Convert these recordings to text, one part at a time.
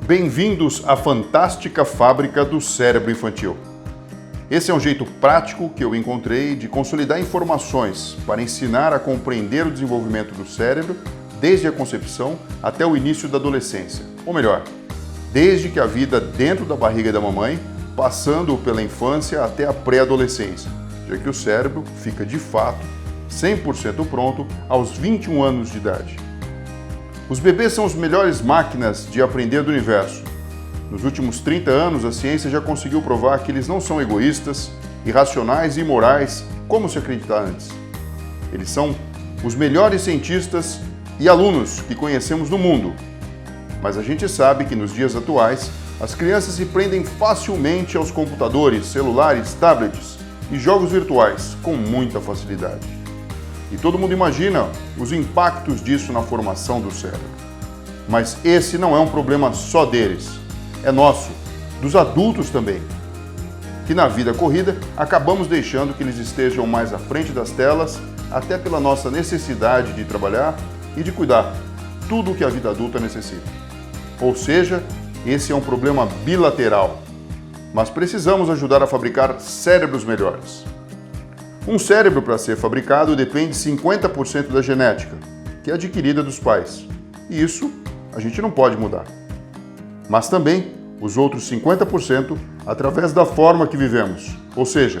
Bem-vindos à fantástica fábrica do cérebro infantil. Esse é um jeito prático que eu encontrei de consolidar informações para ensinar a compreender o desenvolvimento do cérebro desde a concepção até o início da adolescência. Ou melhor, desde que a vida dentro da barriga da mamãe, passando pela infância até a pré-adolescência, já que o cérebro fica de fato 100% pronto aos 21 anos de idade. Os bebês são as melhores máquinas de aprender do universo. Nos últimos 30 anos, a ciência já conseguiu provar que eles não são egoístas, irracionais e imorais, como se acreditava antes. Eles são os melhores cientistas e alunos que conhecemos no mundo. Mas a gente sabe que nos dias atuais, as crianças se prendem facilmente aos computadores, celulares, tablets e jogos virtuais com muita facilidade. E todo mundo imagina os impactos disso na formação do cérebro. Mas esse não é um problema só deles, é nosso, dos adultos também. Que na vida corrida acabamos deixando que eles estejam mais à frente das telas, até pela nossa necessidade de trabalhar e de cuidar tudo o que a vida adulta necessita. Ou seja, esse é um problema bilateral. Mas precisamos ajudar a fabricar cérebros melhores. Um cérebro, para ser fabricado, depende 50% da genética, que é adquirida dos pais. E isso a gente não pode mudar. Mas também os outros 50% através da forma que vivemos, ou seja,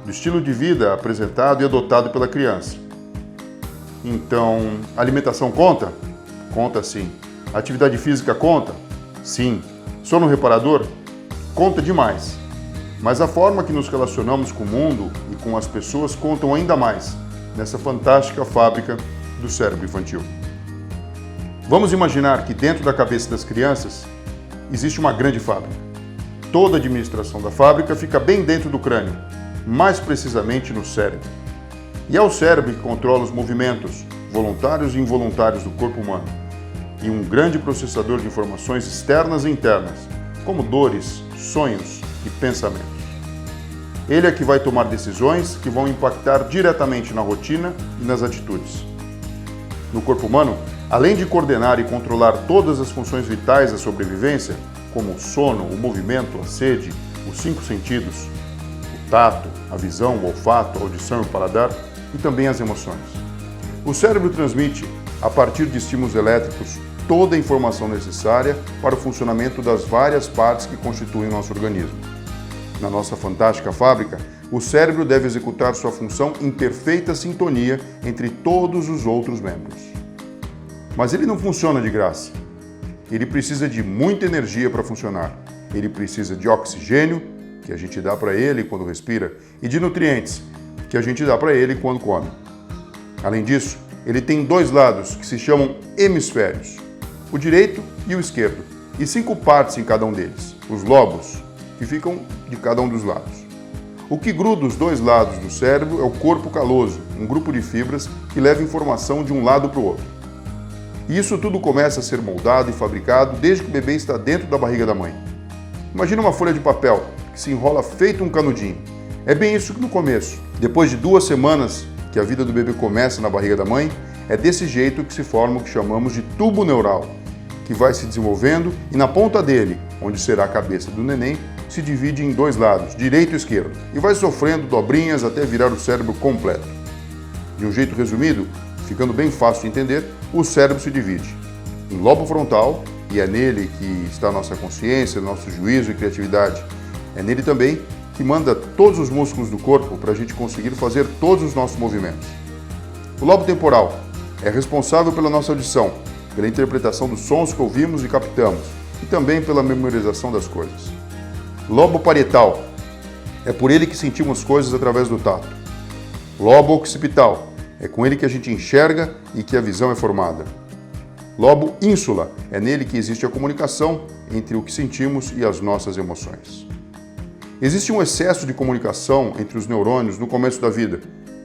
do estilo de vida apresentado e adotado pela criança. Então, alimentação conta? Conta sim. Atividade física conta? Sim. Sono reparador? Conta demais. Mas a forma que nos relacionamos com o mundo e com as pessoas contam ainda mais nessa fantástica fábrica do cérebro infantil. Vamos imaginar que dentro da cabeça das crianças existe uma grande fábrica. Toda a administração da fábrica fica bem dentro do crânio, mais precisamente no cérebro. E é o cérebro que controla os movimentos voluntários e involuntários do corpo humano. E um grande processador de informações externas e internas, como dores, sonhos e pensamentos. Ele é que vai tomar decisões que vão impactar diretamente na rotina e nas atitudes. No corpo humano, além de coordenar e controlar todas as funções vitais da sobrevivência, como o sono, o movimento, a sede, os 5 sentidos, o tato, a visão, o olfato, a audição e o paladar, e também as emoções. O cérebro transmite, a partir de estímulos elétricos, toda a informação necessária para o funcionamento das várias partes que constituem o nosso organismo. Na nossa fantástica fábrica, o cérebro deve executar sua função em perfeita sintonia entre todos os outros membros. Mas ele não funciona de graça. Ele precisa de muita energia para funcionar. Ele precisa de oxigênio, que a gente dá para ele quando respira, e de nutrientes, que a gente dá para ele quando come. Além disso, ele tem 2 lados que se chamam hemisférios, o direito e o esquerdo, e 5 partes em cada um deles, os lobos, que ficam de cada um dos lados. O que gruda os 2 lados do cérebro é o corpo caloso, um grupo de fibras que leva informação de um lado para o outro. E isso tudo começa a ser moldado e fabricado desde que o bebê está dentro da barriga da mãe. Imagina uma folha de papel que se enrola feito um canudinho. É bem isso que no começo, depois de 2 semanas que a vida do bebê começa na barriga da mãe, é desse jeito que se forma o que chamamos de tubo neural, que vai se desenvolvendo e na ponta dele, onde será a cabeça do neném, se divide em 2 lados, direito e esquerdo, e vai sofrendo dobrinhas até virar o cérebro completo. De um jeito resumido, ficando bem fácil de entender, o cérebro se divide em lobo frontal, e é nele que está a nossa consciência, nosso juízo e criatividade. É nele também que manda todos os músculos do corpo para a gente conseguir fazer todos os nossos movimentos. O lobo temporal é responsável pela nossa audição, pela interpretação dos sons que ouvimos e captamos, e também pela memorização das coisas. Lobo parietal é por ele que sentimos coisas através do tato. Lobo occipital é com ele que a gente enxerga e que a visão é formada. Lobo ínsula é nele que existe a comunicação entre o que sentimos e as nossas emoções. Existe um excesso de comunicação entre os neurônios no começo da vida,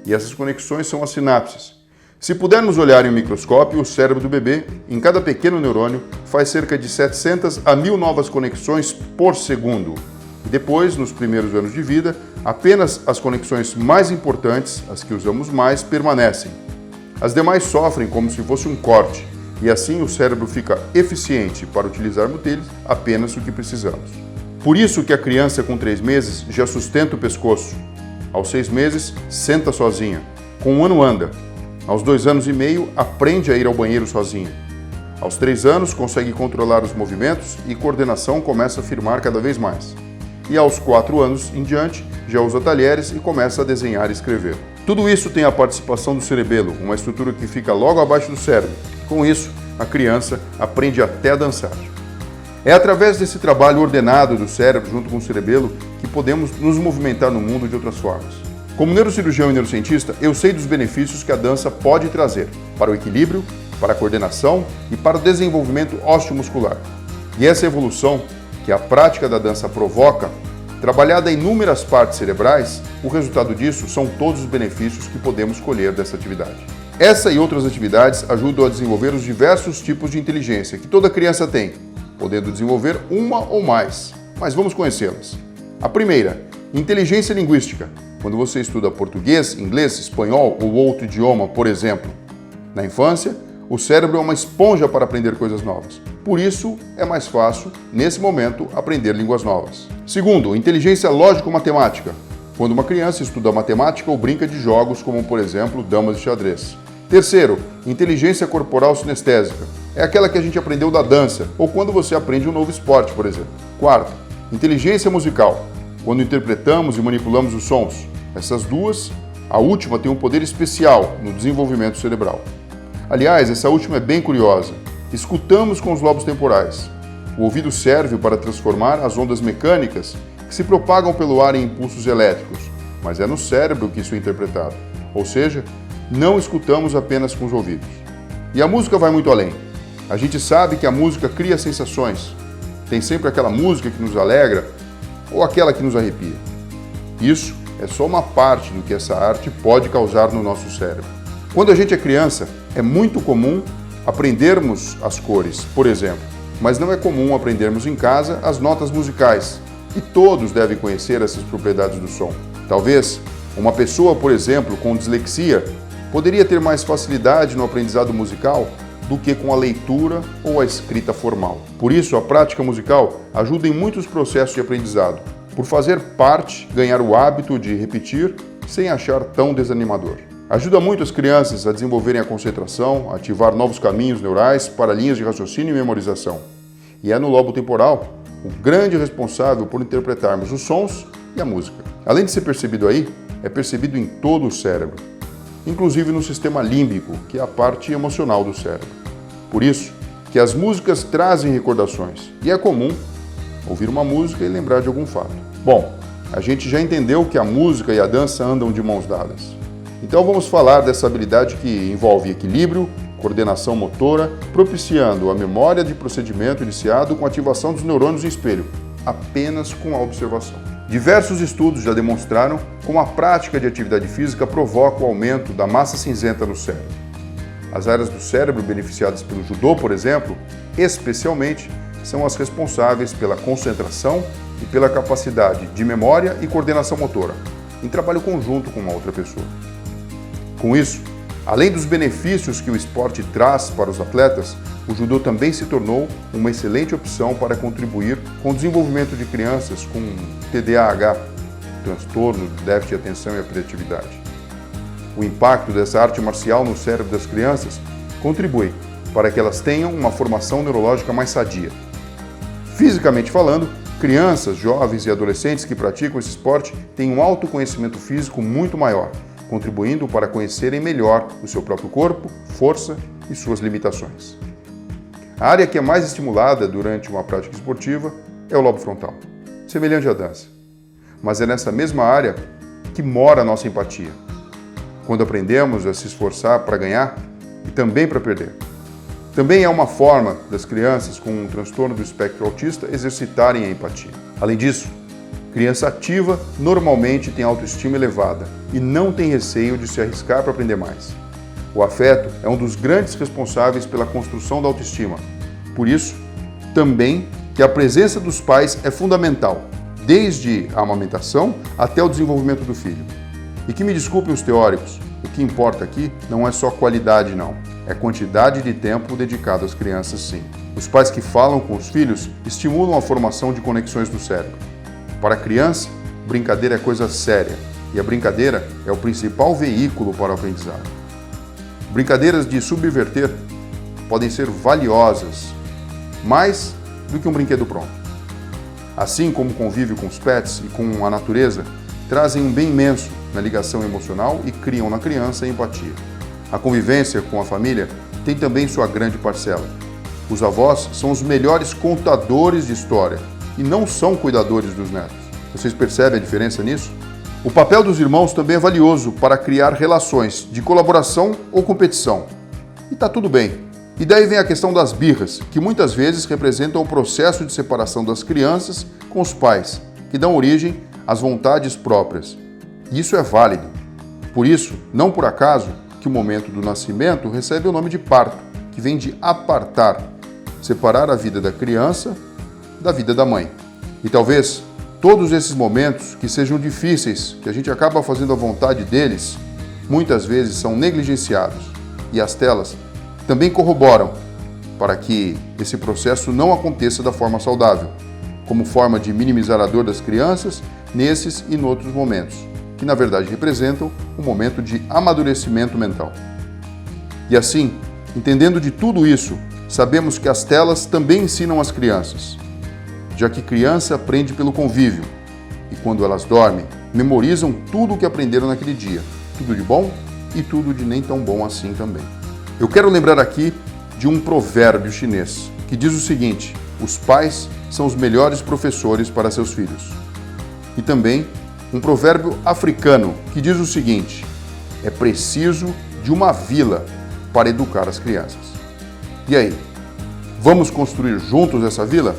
e essas conexões são as sinapses. Se pudermos olhar em um microscópio, o cérebro do bebê, em cada pequeno neurônio, faz cerca de 700 a 1000 novas conexões por segundo. E depois, nos primeiros anos de vida, apenas as conexões mais importantes, as que usamos mais, permanecem. As demais sofrem como se fosse um corte, e assim o cérebro fica eficiente para utilizarmos dele apenas o que precisamos. Por isso que a criança com 3 meses já sustenta o pescoço, aos 6 meses senta sozinha, com 1 ano anda, aos 2 anos e meio aprende a ir ao banheiro sozinha, aos 3 anos consegue controlar os movimentos e coordenação começa a firmar cada vez mais, e aos 4 anos em diante já usa talheres e começa a desenhar e escrever. Tudo isso tem a participação do cerebelo, uma estrutura que fica logo abaixo do cérebro. Com isso, a criança aprende até a dançar. É através desse trabalho ordenado do cérebro junto com o cerebelo que podemos nos movimentar no mundo de outras formas. Como neurocirurgião e neurocientista, eu sei dos benefícios que a dança pode trazer para o equilíbrio, para a coordenação e para o desenvolvimento osteomuscular. E essa evolução que a prática da dança provoca, trabalhada em inúmeras partes cerebrais, o resultado disso são todos os benefícios que podemos colher dessa atividade. Essa e outras atividades ajudam a desenvolver os diversos tipos de inteligência que toda criança tem, podendo desenvolver uma ou mais, mas vamos conhecê-las. A primeira, inteligência linguística, quando você estuda português, inglês, espanhol ou outro idioma, por exemplo. Na infância, o cérebro é uma esponja para aprender coisas novas. Por isso, é mais fácil, nesse momento, aprender línguas novas. Segundo, inteligência lógico-matemática, quando uma criança estuda matemática ou brinca de jogos como, por exemplo, damas de xadrez. Terceiro, inteligência corporal sinestésica, é aquela que a gente aprendeu da dança, ou quando você aprende um novo esporte, por exemplo. Quarto, inteligência musical, quando interpretamos e manipulamos os sons. Essas duas, a última tem um poder especial no desenvolvimento cerebral. Aliás, essa última é bem curiosa. Escutamos com os lobos temporais. O ouvido serve para transformar as ondas mecânicas que se propagam pelo ar em impulsos elétricos, mas é no cérebro que isso é interpretado. Ou seja, não escutamos apenas com os ouvidos. E a música vai muito além. A gente sabe que a música cria sensações. Tem sempre aquela música que nos alegra ou aquela que nos arrepia. Isso é só uma parte do que essa arte pode causar no nosso cérebro. Quando a gente é criança, é muito comum aprendermos as cores, por exemplo, mas não é comum aprendermos em casa as notas musicais, e todos devem conhecer essas propriedades do som. Talvez uma pessoa, por exemplo, com dislexia, poderia ter mais facilidade no aprendizado musical do que com a leitura ou a escrita formal. Por isso, a prática musical ajuda em muitos processos de aprendizado, por fazer parte, ganhar o hábito de repetir sem achar tão desanimador. Ajuda muito as crianças a desenvolverem a concentração, a ativar novos caminhos neurais para linhas de raciocínio e memorização. E é no lobo temporal o grande responsável por interpretarmos os sons e a música. Além de ser percebido aí, é percebido em todo o cérebro, inclusive no sistema límbico, que é a parte emocional do cérebro. Por isso que as músicas trazem recordações, e é comum ouvir uma música e lembrar de algum fato. Bom, a gente já entendeu que a música e a dança andam de mãos dadas. Então vamos falar dessa habilidade que envolve equilíbrio, coordenação motora, propiciando a memória de procedimento iniciado com a ativação dos neurônios em espelho, apenas com a observação. Diversos estudos já demonstraram como a prática de atividade física provoca o aumento da massa cinzenta no cérebro. As áreas do cérebro beneficiadas pelo judô, por exemplo, especialmente, são as responsáveis pela concentração e pela capacidade de memória e coordenação motora, em trabalho conjunto com uma outra pessoa. Com isso, além dos benefícios que o esporte traz para os atletas, o judô também se tornou uma excelente opção para contribuir com o desenvolvimento de crianças com TDAH, transtorno de déficit de atenção e hiperatividade. O impacto dessa arte marcial no cérebro das crianças contribui para que elas tenham uma formação neurológica mais sadia. Fisicamente falando, crianças, jovens e adolescentes que praticam esse esporte têm um autoconhecimento físico muito maior, contribuindo para conhecerem melhor o seu próprio corpo, força e suas limitações. A área que é mais estimulada durante uma prática esportiva é o lobo frontal, semelhante à dança. Mas é nessa mesma área que mora a nossa empatia, quando aprendemos a se esforçar para ganhar e também para perder. Também é uma forma das crianças com um transtorno do espectro autista exercitarem a empatia. Além disso, criança ativa normalmente tem autoestima elevada e não tem receio de se arriscar para aprender mais. O afeto é um dos grandes responsáveis pela construção da autoestima. Por isso, também que a presença dos pais é fundamental, desde a amamentação até o desenvolvimento do filho. E que me desculpem os teóricos, o que importa aqui não é só qualidade não. é a quantidade de tempo dedicado às crianças, sim. Os pais que falam com os filhos estimulam a formação de conexões do cérebro. Para a criança, brincadeira é coisa séria e a brincadeira é o principal veículo para o aprendizado. Brincadeiras de subverter podem ser valiosas, mais do que um brinquedo pronto. Assim como o convívio com os pets e com a natureza trazem um bem imenso na ligação emocional e criam na criança empatia. A convivência com a família tem também sua grande parcela. Os avós são os melhores contadores de história e não são cuidadores dos netos. Vocês percebem a diferença nisso? O papel dos irmãos também é valioso para criar relações de colaboração ou competição. E tá tudo bem. E daí vem a questão das birras, que muitas vezes representam o processo de separação das crianças com os pais, que dão origem às vontades próprias. E isso é válido. Por isso, não por acaso, que o momento do nascimento recebe o nome de parto, que vem de apartar, separar a vida da criança da vida da mãe. E talvez todos esses momentos que sejam difíceis, que a gente acaba fazendo a vontade deles, muitas vezes são negligenciados. E as telas também corroboram para que esse processo não aconteça da forma saudável, como forma de minimizar a dor das crianças nesses e noutros momentos, que na verdade representam um momento de amadurecimento mental. E assim, entendendo de tudo isso, sabemos que as telas também ensinam as crianças, já que criança aprende pelo convívio, e quando elas dormem, memorizam tudo o que aprenderam naquele dia, tudo de bom e tudo de nem tão bom assim também. Eu quero lembrar aqui de um provérbio chinês, que diz o seguinte: os pais são os melhores professores para seus filhos. E também um provérbio africano, que diz o seguinte: é preciso de uma vila para educar as crianças. E aí, vamos construir juntos essa vila?